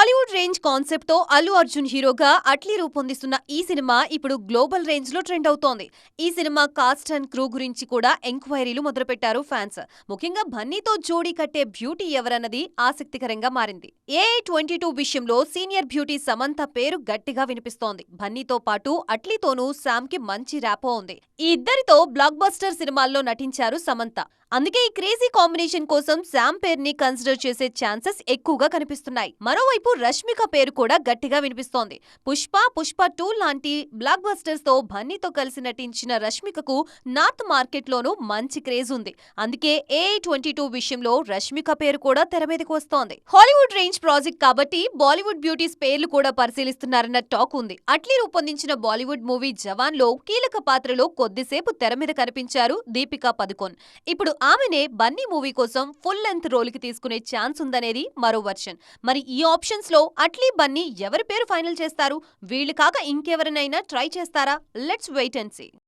Hollywood range concept తో అల్లు అర్జున్ హీరోగా అట్లీ రూపొందిస్తున్న ఈ సినిమా ఇప్పుడు గ్లోబల్ రేంజ్ లో ట్రెండ్ అవుతోంది. ఈ సినిమా కాస్ట్ అండ్ క్రూ గురించి కూడా ఎంక్వైరీలు మొదలుపెట్టారు ఫ్యాన్స్. ముఖ్యంగా బన్నీతో జోడీ కట్టే బ్యూటీ ఎవరన్నది ఆసక్తికరంగా మారింది. AI-22 విషయంలో సీనియర్ బ్యూటీ సమంత పేరు గట్టిగా వినిపిస్తోంది. బన్నీతో పాటు అట్లీతోనూ శామ్ కి మంచి ర్యాపో ఉంది. ఈ ఇద్దరితో బ్లాక్ బస్టర్ సినిమాల్లో నటించారు సమంత. అందుకే ఈ క్రేజీ కాంబినేషన్ కోసం శామ్ పేరుని కన్సిడర్ చేసే ఛాన్సెస్ ఎక్కువగా కనిపిస్తున్నాయి. మరోవైపు రష్మిక పేరు కూడా గట్టిగా వినిపిస్తోంది. పుష్ప 2 లాంటి బ్లాక్ బస్టర్స్ తో బన్నీతో కలిసి నటించిన రష్మికకు నార్త్ మార్కెట్ లోనూ మంచి క్రేజ్ ఉంది. అందుకే AI-22 విషయంలో రష్మిక పేరు కూడా తెర మీదకు వస్తోంది. హాలీవుడ్ రేంజ్ ప్రాజెక్ట్ కాబట్టి బాలీవుడ్ బ్యూటీస్ పేర్లు కూడా పరిశీలిస్తున్నారన్న టాక్ ఉంది. అట్లీ రూపొందించిన బాలీవుడ్ మూవీ జవాన్ లో కీలక పాత్రలో కొద్దిసేపు తెర మీద కనిపించారు దీపికా పదుకొన్. ఇప్పుడు ఆమెనే బన్నీ మూవీ కోసం ఫుల్ లెంత్ రోల్ కి తీసుకునే ఛాన్స్ ఉందనేది మరో వర్షన్. మరి ఈ ఆప్షన్స్ లో అట్లీ, బన్నీ ఎవరి పేరు ఫైనల్ చేస్తారు? వీళ్ళు కాక ఇంకెవరినైనా ట్రై చేస్తారా? Let's wait and see.